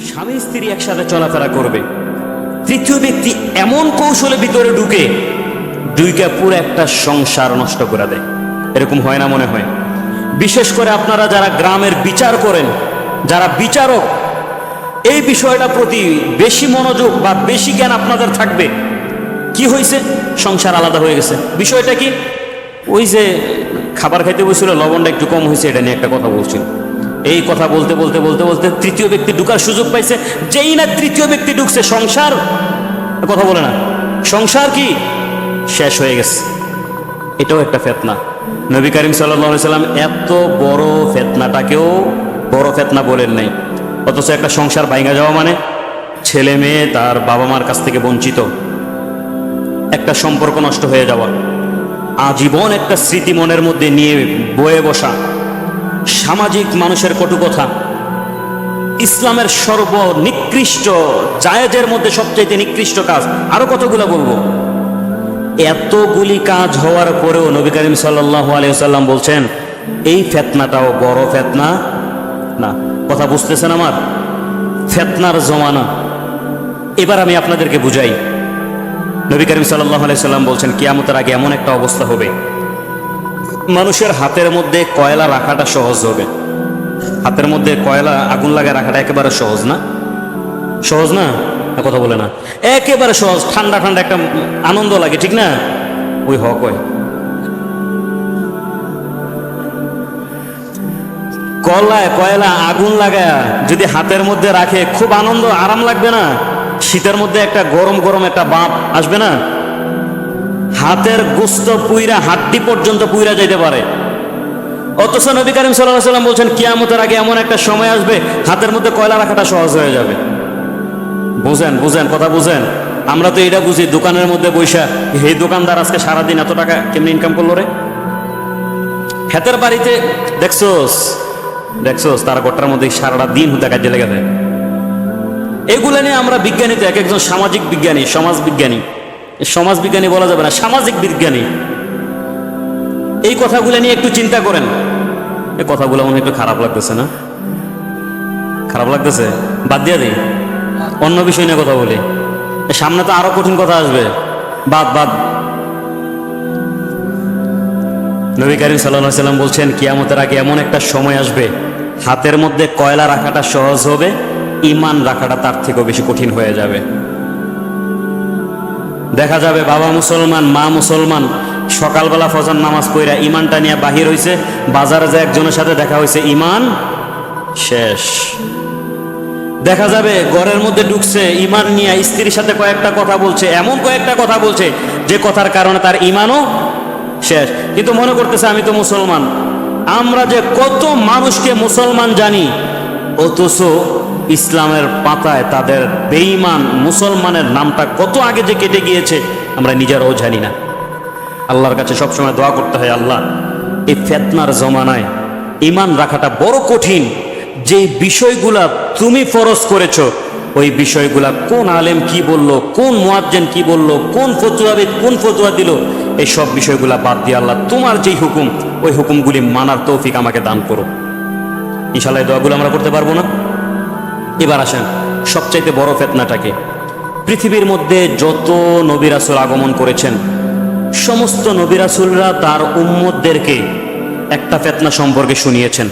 স্বামী স্ত্রী একসাথে চলাফেরা করবে, তৃতীয় ব্যক্তি এমন কৌশলে ভিতরে ঢুকে পুরো একটা সংসার নষ্ট করে দেয়। এরকম হয় না মনে হয়? বিশেষ করে আপনারা যারা গ্রামের বিচার করেন, যারা বিচারক, এই বিষয়টা প্রতি বেশি মনোযোগ বা বেশি জ্ঞান আপনাদের থাকবে। কি হয়েছে? সংসার আলাদা হয়ে গেছে। বিষয়টা কি? ওই যে খাবার খাইতে বসছিল, লবণটা একটু কম হয়েছে, এটা নিয়ে একটা কথা বলছিল। এই কথা বলতে বলতে বলতে বলতে তৃতীয় ব্যক্তি ঢুকার সুযোগ পাইছে। যেই না তৃতীয় ব্যক্তি ঢুকছে, সংসার, কথা বলে না, সংসার কি শেষ হয়ে গেছে। এটাও একটা ফিতনা। নবী করিম সাল্লাল্লাহু আলাইহি সাল্লাম এত বড় ফিতনাটাকেও বড় ফিতনা বলেন নাই। অথচ একটা সংসার ভাঙা যাওয়া মানে ছেলে মেয়ে তার বাবা মার কাছ থেকে বঞ্চিত, একটা সম্পর্ক নষ্ট হয়ে যাওয়া, আজীবন একটা স্মৃতি মনের মধ্যে নিয়ে বয়ে বসা, সামাজিক মানুষের কটু কথা, ইসলামের সর্বনিকৃষ্ট জায়েজের মধ্যে সবচেয়ে নিকৃষ্ট কাজ, আরো কতগুলো বলবো। এতগুলি কাজ হওয়ার পরেও নবী করিম সাল্লাল্লাহু আলাইহি ওয়াসাল্লাম বলছেন এই ফিতনাটাও বড় ফিতনা না। কথা বুঝতেছেন আমার? ফিতনার জমানা। এবার আমি আপনাদেরকে বুঝাই। নবী করিম সাল্লাল্লাহু আলাইহি ওয়াসাল্লাম বলছেন কিয়ামতের আগে এমন একটা অবস্থা হবে, মানুষের হাতের মধ্যে কয়লা রাখাটা সহজ হবে। হাতের মধ্যে কয়লা আগুন লাগায় রাখাটা একেবারে সহজ না? সহজ না? কথা বলে না, একেবারে সহজ। ঠান্ডা ঠান্ডা একটা আনন্দ লাগে, ঠিক না? ওই হক হয় কয়লা আগুন লাগায় যদি হাতের মধ্যে রাখে, খুব আনন্দ আরাম লাগবে না? শীতের মধ্যে একটা গরম গরম একটা বাপ আসবে না? হাতের গোস্ত পুইরা, হাড্ডি পর্যন্ত পুইরা যেতে পারে। অথচ নবী করিম সাল্লাল্লাহু আলাইহি ওয়াসাল্লাম বলছেন কিয়ামতের আগে এমন একটা সময় আসবে হাতের মধ্যে কয়লা রাখাটা সহজ হয়ে যাবে। বুঝেন বুঝেন, কথা বুঝেন। আমরা তো এটা বুঝি দোকানের মধ্যে বৈশা, এই দোকানদার আজকে সারাদিন এত টাকা কেমনি ইনকাম করলো রে। ক্ষেতের বাড়িতে দেখছোস দেখছোস তার গোটার মধ্যে সারাটা দিন হুদা কাজে লেগে যায়। এগুলো নিয়ে আমরা বিজ্ঞানী, তো এক একজন সামাজিক বিজ্ঞানী, সমাজ বিজ্ঞানী, সমাজ বিজ্ঞানী বলা যাবে না, সামাজিক বিজ্ঞানী, এই কথাগুলো নিয়ে একটু চিন্তা করেন। এই কথাগুলো মনে একটু খারাপ লাগতেছে না? খারাপ লাগতেছে? বাদ দিয়ে দিই, অন্য বিষয় নিয়ে কথা বলি। সামনে তো আরো কঠিন কথা আসবে। বাদ বাদ। নবী করিম সাল্লাল্লাহু আলাইহি ওয়াসাল্লাম বলছেন কিয়ামতের আগে এমন একটা সময় আসবে হাতের মধ্যে কয়লা রাখাটা সহজ হবে, ঈমান রাখাটা তার থেকেও বেশি কঠিন হয়ে যাবে। দেখা যাবে বাবা মুসলমান, মা মুসলমান, সকালবেলা ফজর নামাজ পড়া ঈমানটা নিয়ে বাহির হইছে, বাজারে যে একজনের সাথে দেখা হয়েছে, ঈমান শেষ। দেখা যাবে ঘরের মধ্যে ঢুকছে ঈমান নিয়ে, স্ত্রীর সাথে কয়েকটা কথা বলছে, এমন কয়েকটা কথা বলছে যে কথার কারণে তার ঈমানও শেষ। কিন্তু মনে করতেছে আমি তো মুসলমান। আমরা যে কত মানুষকে মুসলমান জানি, অথচ ইসলামের পাতায় তাদের বেঈমান মুসলমানের নামটা কত আগে যে কেটে গিয়েছে আমরা নিজেরাও জানি না। আল্লাহর কাছে সবসময় দোয়া করতে হয়, আল্লাহ এই ফিতনার জমানায় ঈমান রাখাটা বড় কঠিন। যে বিষয়গুলা তুমি ফরজ করেছো, ওই বিষয়গুলা কোন আলেম কি বলল, কোন মুয়াজ্জিন কি বলল, কোন ফতোয়াবিদ কোন ফতোয়া দিল, এই সব বিষয়গুলা বাদ দিয়ে আল্লাহ তোমার যেই হুকুম, ওই হুকুমগুলি মানার তৌফিক আমাকে দান করো। ইনশাআল্লাহ এই দোয়াগুলো আমরা করতে পারবো না? এবার আসেন সবচাইতে বড় ফিতনাটাকে। পৃথিবীর মধ্যে যত নবী রাসূল আগমন করেছেন, সমস্ত নবী রাসূলরা তার উম্মতদেরকে একটা ফিতনা সম্পর্কে শুনিয়েছেন।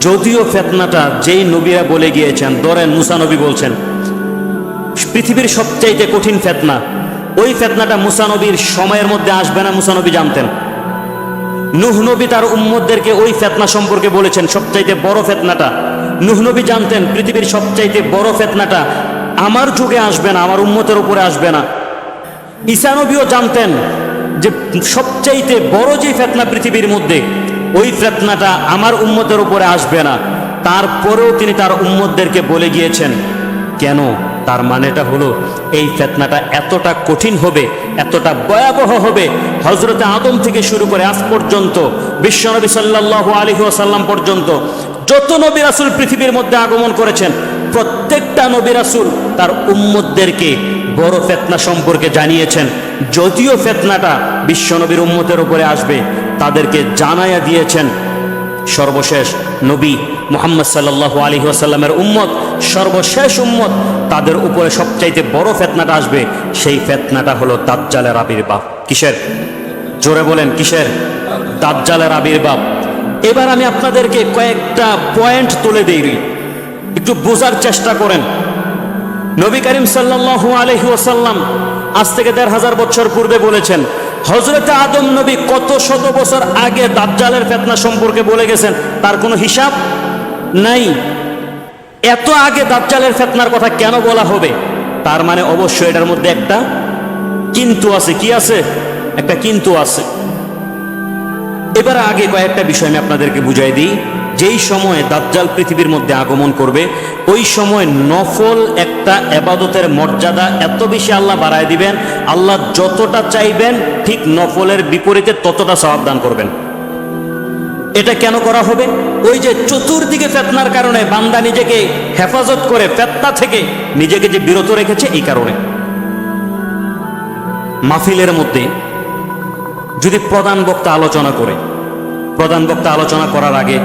যদিও ফিতনাটা যেই নবীরা বলে গিয়েছেন, ধরেন মুসা নবী বলছেন পৃথিবীর সবচাইতে কঠিন ফিতনা, ওই ফিতনাটা মুসা নবীর সময়ের মধ্যে আসবে না, মুসা নবী জানতেন। নূহ নবী তার উম্মতদেরকে ওই ফিতনা সম্পর্কে বলেছেন, সবচাইতে বড় ফিতনাটা। নূহ নবী জানতেন পৃথিবীর সবচাইতে বড় ফিতনাটা আমার যুগে আসবে না, আমার উম্মতের উপরে আসবে না। ঈসা নবীও জানতেন যে সবচাইতে বড় যে ফিতনা পৃথিবীর মধ্যে, ওই ফিতনাটা আমার উম্মতের উপরে আসবে না। তারপরেও তিনি তার উম্মতদেরকে বলে গিয়েছেন। কেন? তার মানেটা হলো এই ফিতনাটা এতটা কঠিন হবে, এতটা ভয়াবহ হবে, হযরতে আদম থেকে শুরু করে আজ পর্যন্ত বিশ্বনবী সাল্লাল্লাহু আলাইহি ওয়াসাল্লাম পর্যন্ত যত নবী রাসূল পৃথিবীর মধ্যে আগমন করেছেন, প্রত্যেকটা নবী রাসূল তার উম্মতদেরকে বড় ফিতনা সম্পর্কে জানিয়েছেন। যদিও ফিতনাটা বিশ্বনবীর উম্মতের উপরে আসবে, তাদেরকে জানায়া দিয়েছেন। সর্বশেষ নবী মুহাম্মদ সাল্লাল্লাহু আলাইহি ওয়াসাল্লামের উম্মত সর্বশেষ উম্মত, তাদের উপরে সবচাইতে বড় ফিতনাটা আসবে। সেই ফিতনাটা হলো দাজ্জালের আবির্ভাব। কিসের? জোরে বলেন, কিসের? দাজ্জালের আবির্ভাব। এবার আমি আপনাদেরকে কয়েকটা পয়েন্ট তুলে দিই, একটু বোঝার চেষ্টা করেন। নবী করিম সাল্লাল্লাহু আলাইহি ওয়াসাল্লাম আজ থেকে ১৫০০ বছর পূর্বে বলেছেন, হযরতে আদম নবী কত শত বছর আগে দাজ্জালের ফিতনা সম্পর্কে বলে গেছেন, তার কোনো হিসাব নাই। এত আগে দাজ্জালের ফিতনার কথা কেন বলা হবে? তার মানে অবশ্যই এটার মধ্যে একটা কিন্তু আছে। কি আছে? একটা কিন্তু আছে। এবার আগে কয়েকটা বিষয় আমি আপনাদেরকে বুঝাই দিই। যেই সময় দাজ্জাল পৃথিবীর মধ্যে আগমন করবে, ওই সময় নফল একটা ইবাদতের মর্যাদা এত বেশি আল্লাহ বাড়ায় দিবেন, আল্লাহ যতটা চাইবেন ঠিক নফলের বিপরীতে ততটা সওয়াব দান করবেন। এটা কেন করা হবে? ওই যে চতুর্দিকে ফিতনার কারণে বান্দা নিজেকে হেফাজত করে ফিতনা থেকে নিজেকে যে বিরত রেখেছে, এই কারণে। মাহফিলের মধ্যে যদি প্রধান বক্তা আলোচনা করে, প্রধান বক্তা আলোচনা করার আগে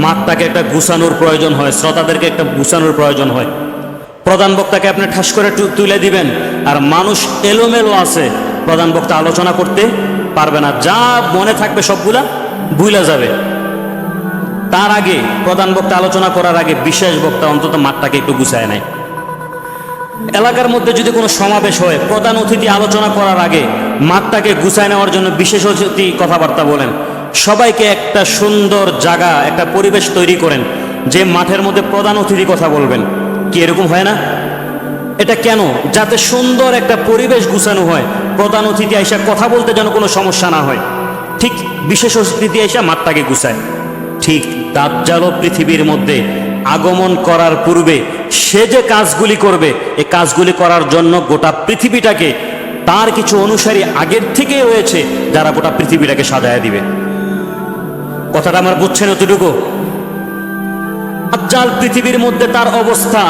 মাঠটাকে একটা গুছানোর প্রয়োজন হয়, শ্রোতাদেরকে একটা গুছানোর প্রয়োজন হয়। প্রধান বক্তাকে আপনি ঠাস করে তুলে দিবেন, আর মানুষ এলোমেলো আছে, প্রধান বক্তা আলোচনা করতে পারবে না, যা মনে থাকবে সবগুলা ভুলে যাবে। তার আগে প্রধান বক্তা আলোচনা করার আগে বিশেষ বক্তা অন্তত মাঠটাকে একটু গুছায় নেয়। এলাকার মধ্যে যদি কোনো সমাবেশ হয়, প্রধান অতিথি আলোচনা করার আগে মাঠটাকে গুছায় নেওয়ার জন্য বিশেষ অতিথি কথাবার্তা বলেন, সবাইকে একটা সুন্দর জায়গা, একটা পরিবেশ তৈরি করেন যে মাঠের মধ্যে প্রধান অতিথি কথা বলবেন। কি এরকম হয় না? এটা কেন? যাতে সুন্দর একটা পরিবেশ গুছানো হয়, প্রধান অতিথি আইসা কথা বলতে যেন কোনো সমস্যা না হয়। ঠিক বিশেষ অতিথি আইসা মাঠটাকে গুছায়। ঠিক দাজ্জালও পৃথিবীর মধ্যে আগমন করার পূর্বে সে যে কাজগুলি করবে, এই কাজগুলি করার জন্য গোটা পৃথিবীটাকে, তার কিছু অনুসারী আগের থেকে রয়েছে যারা গোটা পৃথিবীটাকে সাজায় দিবে। কথাটা আমার বুঝছেন এতটুকু? দাজ্জাল পৃথিবীর মধ্যে তার অবস্থা,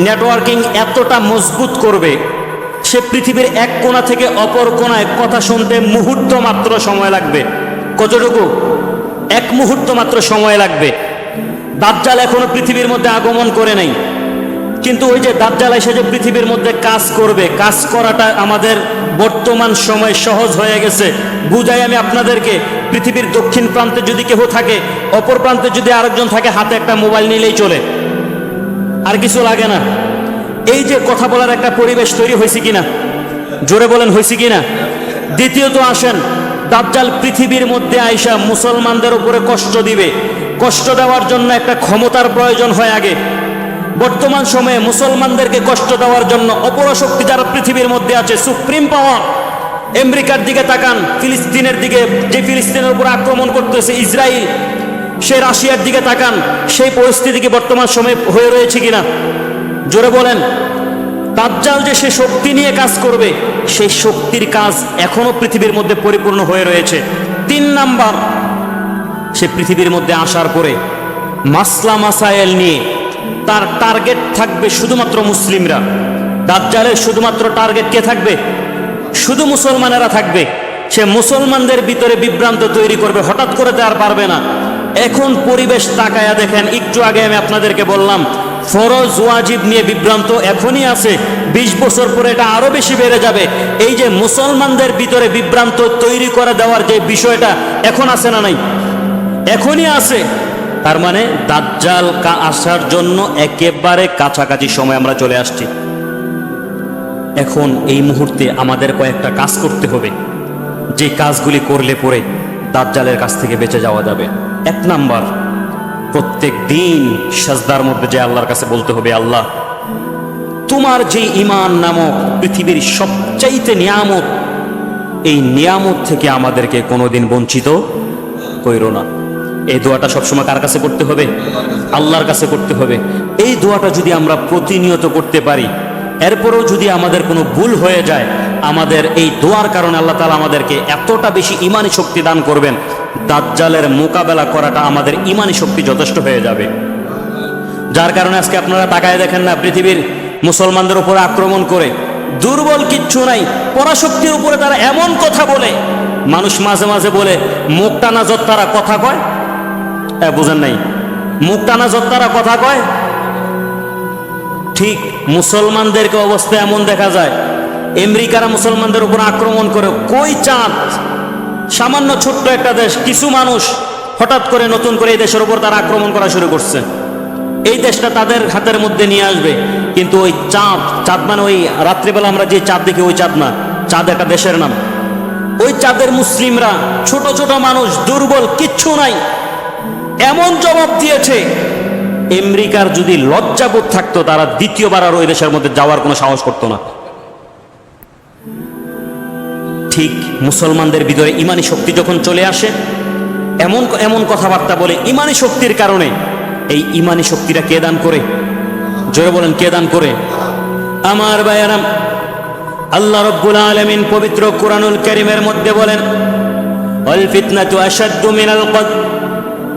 নেটওয়ার্কিং এতটা মজবুত করবে, সে পৃথিবীর এক কোণা থেকে অপর কোণায় কথা শুনতে মুহূর্ত মাত্র সময় লাগবে। কতটুকু? এক মুহূর্ত মাত্র সময় লাগবে। দাজ্জাল এখনো পৃথিবীর মধ্যে আগমন করে নাই, কিন্তু ওই যে দাজ্জাল এসে যে পৃথিবীর মধ্যে কাজ করবে, কাজ করাটা আমাদের বর্তমান সময় সহজ হয়ে গেছে। বুঝাই আমি আপনাদেরকে, পৃথিবীর দক্ষিণ প্রান্তে যদি কেউ থাকে, অপর প্রান্তে যদি আরেকজন থাকে, হাতে একটা মোবাইল নিলেই চলে, আর কিছু লাগে না। এই যে কথা বলার একটা পরিবেশ তৈরি হয়েছে কিনা? জোরে বলেন, হয়েছে কিনা? দ্বিতীয়ত আসেন, দাজ্জাল পৃথিবীর মধ্যে আইসা মুসলমানদের উপরে কষ্ট দিবে। কষ্ট দেওয়ার জন্য একটা ক্ষমতার প্রয়োজন হয় আগে। বর্তমান সময়ে মুসলমানদেরকে কষ্ট দেওয়ার জন্য অপরশক্তি যারা পৃথিবীর মধ্যে আছে, সুপ্রিম পাওয়ার, আমেরিকার দিকে তাকান, ফিলিস্তিনের দিকে, যে ফিলিস্তিনের উপর আক্রমণ করতেছে ইসরায়েল, সে রাশিয়ার দিকে তাকান, সেই পরিস্থিতি কি বর্তমান সময়ে হয়ে রয়েছে কিনা? জোরে বলেন। দাজ্জাল যে সে শক্তি নিয়ে কাজ করবে, সেই শক্তির কাজ এখনো পৃথিবীর মধ্যে পরিপূর্ণ হয়ে রয়েছে। ৩ নাম্বার, সে পৃথিবীর মধ্যে আসার পরে মাসলা মাসায়েল নিয়ে তার টার্গেট থাকবে শুধুমাত্র মুসলিমরা। দাজ্জালের শুধুমাত্র টার্গেট কে থাকবে? শুধু মুসলমানেরা থাকবে। সে মুসলমানদের ভিতরে বিভ্রান্ত তৈরি করবে, হঠাৎ করে তো আর পারবে না। এখন পরিবেশ তাকায়া দেখেন, একটু আগে আমি আপনাদেরকে বললাম ফরজ ওয়াজিব নিয়ে বিভ্রান্ত এখনই আছে, 20 বছর পরে এটা আরো বেশি বেড়ে যাবে। এই যে মুসলমানদের ভিতরে বিভ্রান্ত তৈরি করে দেওয়ার যে বিষয়টা এখন আছে না নাই? এখনই আছে। তার মানে দাজ্জাল আসার জন্য একেবারে কাছাকাছি সময় আমরা চলে আসছি। এখন এই মুহূর্তে আমাদের কয়েকটা কাজ করতে হবে, যে কাজগুলি করলে পরে দাজ্জালের কাছ থেকে বেঁচে যাওয়া যাবে। 1 নাম্বার, প্রত্যেক দিন সাজদার মধ্যে যে আল্লাহর কাছে বলতে হবে, আল্লাহ তোমার যে ঈমান নামক পৃথিবীর সবচাইতে নিয়ামত, এই নিয়ামত থেকে আমাদেরকে কোনোদিন বঞ্চিত কইরো না। এই দোয়াটা সবসময় কার কাছে করতে হবে? আল্লাহর কাছে করতে হবে। এই দোয়াটা যদি আমরা প্রতিনিয়ত করতে পারি, এরপরেও যদি আমাদের কোনো ভুল হয়ে যায়, আমাদের এই দোয়ার কারণে আল্লাহ তাআলা আমাদেরকে এতটা বেশি ঈমানি শক্তি দান করবেন, দাজ্জালের মোকাবেলা করাটা আমাদের ঈমানি শক্তি যথেষ্ট হয়ে যাবে। যার কারণে আজকে আপনারা তাকায় দেখেন না, পৃথিবীর মুসলমানদের উপরে আক্রমণ করে, দুর্বল কিচ্ছু নাই, পরাশক্তির উপরে তারা এমন কথা বলে, মানুষ মাঝে মাঝে বলে মুখ টানা যত্তারা কথা কয়। বুঝেন নাই? মুখ টানা যত্তারা কথা কয়। ঠিক মুসলমানদেরকে অবস্থা এমন দেখা যায়, আমেরিকারা মুসলমানদের উপর আক্রমণ করে, কই চাঁদ, সামান্য ছোট্ট একটা দেশ, কিছু মানুষ হঠাৎ করে নতুন করে এই দেশের উপর তারা আক্রমণ করা শুরু করছে। এই দেশটা তাদের হাতের মধ্যে নিয়ে আসবে, কিন্তু ওই চাঁদ, চাঁদ মানে ওই রাত্রিবেলা আমরা যে চাঁদ দেখি ওই চাঁদ না, চাঁদ একটা দেশের নাম। ওই চাঁদের মুসলিমরা, ছোট ছোট মানুষ, দুর্বল, কিচ্ছু নাই, এমন জবাব দিয়েছে, আমেরিকার যদি লজ্জাবোধ থাকতো তারা দ্বিতীয়বার আর ওই দেশের মধ্যে যাওয়ার কোনো সাহস করতো না। ঠিক মুসলমানদের ভিতরে ইমানি শক্তি যখন চলে আসে, এমন এমন কথাবার্তা বলে, ইমানি শক্তির কারণে। এই ইমানি শক্তিটা কে দান করে? জোরে বলেন, কে দান করে? আমার ভাইয়েরা, আল্লাহ রাব্বুল আলামিন পবিত্র কুরআনুল কারীমের মধ্যে বলেন, ওয়াল ফিতনাতু আশাদ্দু মিনাল কতল।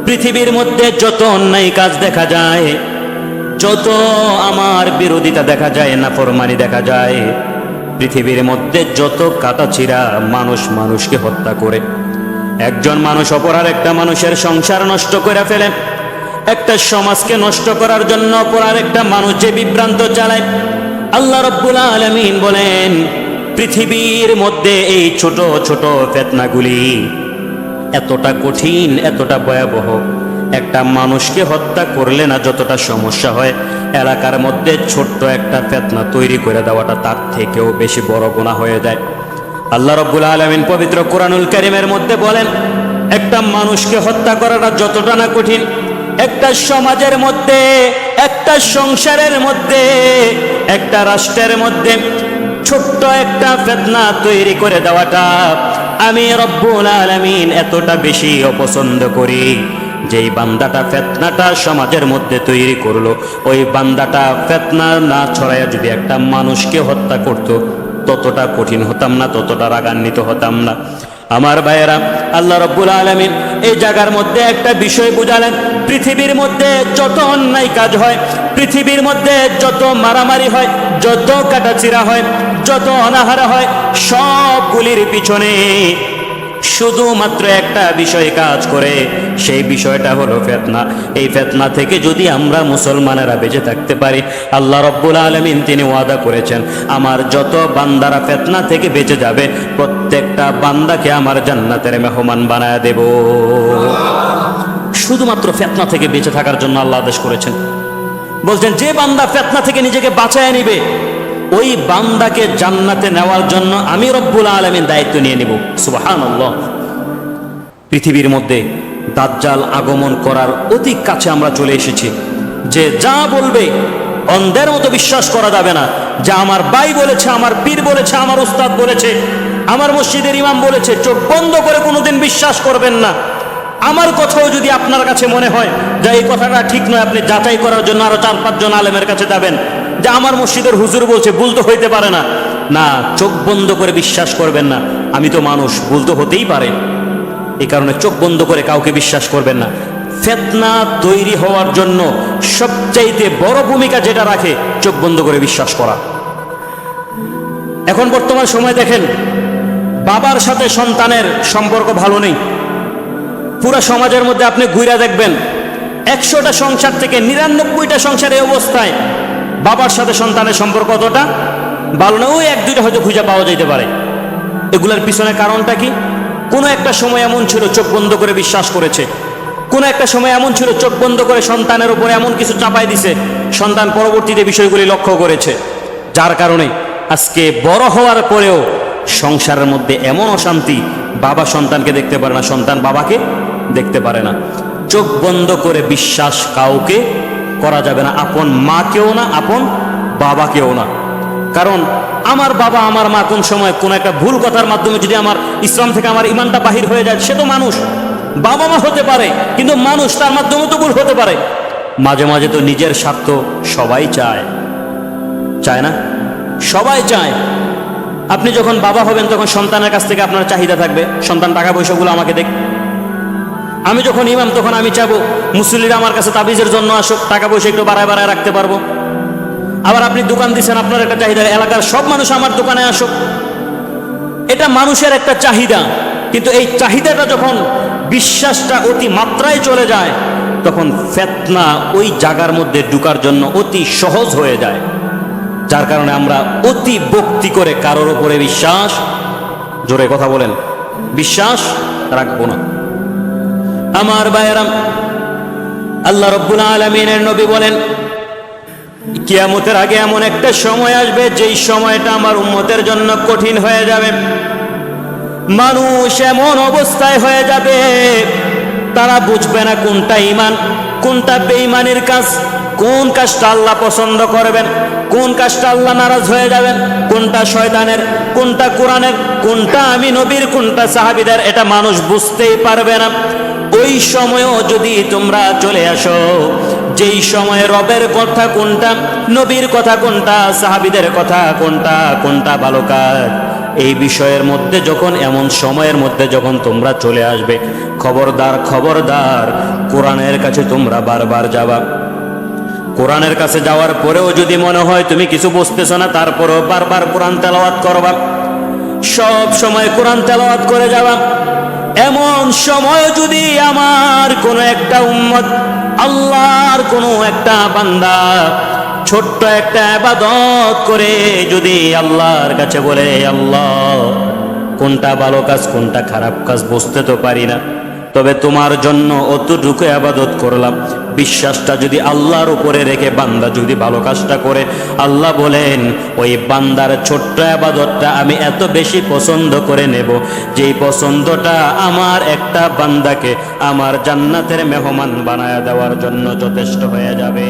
পৃথিবীর মধ্যে যত অন্যায় কাজ দেখা যায়, যত আমার বিরোধিতা দেখা যায়, নাফরমানি দেখা যায়, পৃথিবীর মধ্যে যত কাটাছিড়া, মানুষ মানুষকে হত্যা করে, একজন মানুষ অপর আর একটা মানুষের সংসার নষ্ট করে ফেলে, একটা সমাজকে নষ্ট করার জন্য অপর আর একটা মানুষ যে বিভ্রান্ত চালায়, আল্লাহ রাব্বুল আলামিন বলেন পৃথিবীর মধ্যে এই ছোট ছোট ফিতনাগুলি এতটা কঠিন, এতটা ভয়াবহ, একটা মানুষকে হত্যা করলে না যতটা সমস্যা হয়, এলাকার মধ্যে ছোট্ট একটা ফিতনা তৈরি করে দেওয়াটা তার থেকেও বেশি বড় গুনাহ হয়ে যায়। আল্লাহ রাব্বুল আলামিন পবিত্র কুরআনুল কারীমের মধ্যে বলেন, একটা মানুষকে হত্যা করাটা যতটা না কঠিন, একটা সমাজের মধ্যে, একটা সংসারের মধ্যে, একটা রাষ্ট্রের মধ্যে ছোট্ট একটা ফিতনা তৈরি করে দেওয়াটা আমি রব্বুল আলামিন এতটা বেশি অপছন্দ করি। যেই বান্দাটা ফিতনাটা সমাজের মধ্যে তৈরি করলো, ওই বান্দাটা ফিতনা না ছড়াইয়া যদি একটা মানুষকে হত্যা করত, ততটা কঠিন হতাম না, ততটা রাগান্বিত হতাম না। আমার ভাইয়েরা, আল্লাহ রাব্বুল আলামিন এই জায়গার মধ্যে একটা বিষয় বুঝালেন, পৃথিবীর মধ্যে যত অন্যায় কাজ হয়, পৃথিবীর মধ্যে যত মারামারি হয়, যত কাটাছিড়া হয়, যত অনাহার হয়, সবগুলির পিছনে শুধুমাত্র একটা বিষয় কাজ করে, সেই বিষয়টা হলো ফিতনা। এই ফিতনা থেকে যদি আমরা মুসলমানেরা বেঁচে থাকতে পারি, আল্লাহ রাব্বুল আলামিন তিনি ওয়াদা করেছেন, আমার যত বান্দারা ফিতনা থেকে বেঁচে যাবে, প্রত্যেকটা বান্দাকে আমার জান্নাতের মেহমান বানায় দেব। শুধুমাত্র ফিতনা থেকে বেঁচে থাকার জন্য আল্লাহ আদেশ করেছেন। বলছেন যে বান্দা ফিতনা থেকে নিজেকে বাঁচায় নিবে, ওই বান্দাকে জান্নাতে নেওয়ার জন্য আমি রব্বুল আলামিন দায়িত্ব নিয়ে নেব। সুবহানাল্লাহ। পৃথিবীর মধ্যে দাজ্জাল আগমন করার অতি কাছে আমরা চলে এসেছি। যে যা বলবে অন্ধের মতো বিশ্বাস করা যাবে না। যা আমার ভাই বলেছে, আমার পীর বলেছে, আমার উস্তাদ বলেছে, আমার মসজিদের ইমাম বলেছে, চোখ বন্ধ করে কোনোদিন বিশ্বাস করবেন না। আমার কথাও যদি আপনার কাছে মনে হয় যে এই কথাটা ঠিক নয়, আপনি যাচাই করার জন্য আরো 4-5 জন আলেমের কাছে যাবেন, যে আমার মসজিদের হুজুর বলছে, ভুল তো হইতে পারে না। না, চোখ বন্ধ করে বিশ্বাস করবেন না। আমি তো মানুষ, ভুল তো হতেই পারে, এই কারণে চোখ বন্ধ করে কাউকে বিশ্বাস করবেন না। ফিতনা তৈরি হওয়ার জন্য সবচাইতে বড় ভূমিকা যেটা রাখে, চোখ বন্ধ করে বিশ্বাস করা। এখন বর্তমান সময় দেখেন, বাবার সাথে সন্তানের সম্পর্ক ভালো নেই। পুরো সমাজের মধ্যে আপনি ঘুরে দেখবেন, 100টা সংসার থেকে 99টা সংসার এই অবস্থায়, বাবার সাথে সন্তানের সম্পর্ক অতটা ভালো না। ওই 1-2টা হয়তো খুঁজে পাওয়া যেতে পারে। এগুলোর পিছনে কারণটা কি? কোনো একটা সময় এমন ছিল চোখ বন্ধ করে বিশ্বাস করেছে, কোনো একটা সময় এমন ছিল চোখ বন্ধ করে সন্তানের উপরে এমন কিছু চাপাই দিছে, সন্তান পরবর্তীতে বিষয়গুলি লক্ষ্য করেছে, যার কারণে আজকে বড় হওয়ার পরেও সংসারের মধ্যে এমন অশান্তি, বাবা সন্তানকে দেখতে পারে না, সন্তান বাবাকে দেখতে পারে না। চোখ বন্ধ করে বিশ্বাস কাউকে করা যাবে না, আপন মাকেও না, আপন বাবাকেও না। কারণ আমার বাবা আমার মা কোন সময় কোন একটা ভুল কথার মাধ্যমে যদি আমার ইসলাম থেকে আমার ইমানটা বাহির হয়ে যায়, সে তো মানুষ, বাবা মা হতে পারে, কিন্তু মানুষ, তার মাধ্যমে তো ভুল হতে পারে। মাঝে মাঝে তো নিজের স্বার্থ সবাই চায়, চায় না? সবাই চায়। আপনি যখন বাবা হবেন তখন সন্তানের কাছ থেকে আপনার চাহিদা থাকবে, সন্তান টাকা পয়সাগুলো আমাকে দেখ। আমি যখন ইমাম তখন আমি চাবো মুসল্লিরা আমার কাছে তাবিজের জন্য আসুক, টাকা পয়সা একটু বাড়ায় বাড়ায় রাখতে পারবো। আবার আপনি দোকান দিচ্ছেন, আপনার একটা চাহিদা, এলাকার সব মানুষ আমার দোকানে আসুক। এটা মানুষের একটা চাহিদা, কিন্তু এই চাহিদাটা যখন বিশ্বাসটা অতি মাত্রায় চলে যায়, তখন ফিতনা ওই জায়গার মধ্যে ঢুকার জন্য অতি সহজ হয়ে যায়, যার কারণে আমরা অতি ভক্তি করে কারোর উপরে বিশ্বাস, জোরে কথা বলেন, বিশ্বাস রাখবো না। আমার ভাইয়েরা, আল্লাহ রাব্বুল আলামিনের নবী বলেন, কিয়ামতের আগে এমন একটা সময় আসবে যেই সময়টা আমার উম্মতের জন্য কঠিন হয়ে যাবে। মানুষ এমন অবস্থায় হয়ে যাবে তারা বুঝবে না কোনটা ঈমান, কোনটা বেঈমানের কাজ, কোন কাজটা আল্লাহ পছন্দ করবেন, কোন কাজটা আল্লাহ নারাজ হয়ে যাবেন, কোনটা শয়তানের, কোনটা কোরআনের, কোনটা আমি নবীর, কোনটা সাহাবীদের, এটা মানুষ বুঝতেই পারবে না। ওই সময়ও যদি তোমরা চলে আসো, যেই সময়ে রবের কথা কোনটা, নবীর কথা কোনটা, সাহাবীদের কথা কোনটা, কোনটা ভালো কাজ, এই বিষয়ের মধ্যে যখন, এমন সময়ের মধ্যে যখন তোমরা চলে আসবে, খবরদার খবরদার কোরআনের কাছে তোমরা বারবার যাবা। কোরআনের কাছে যাওয়ার পরেও যদি মনে হয় তুমি কিছু বুঝতেছ না, তারপরেও বারবার কোরআন তেলাওয়াত করবা, সব সময় কোরআন তেলাওয়াত করে যাবা। এমন সময় যদি আমার কোনো একটা উম্মত, আল্লাহর কোনো একটা বান্দা ছোট্ট একটা ইবাদত করে যদি আল্লাহর কাছে বলে, আল্লাহ কোনটা ভালো কাজ কোনটা খারাপ কাজ বুঝতে তো পারি না, তবে তোমার জন্য অতটুকু ইবাদত করলাম, বিশ্বাসটা যদি আল্লাহর উপরে রেখে বান্দা যদি ভালো কাজটা করে, আল্লাহ বলেন ওই বান্দার ছোট্ট ইবাদতটা আমি এত বেশি পছন্দ করে নেব, যেই পছন্দটা আমার একটা বান্দাকে আমার জান্নাতের মেহমান বানায় দেওয়ার জন্য যথেষ্ট হয়ে যাবে।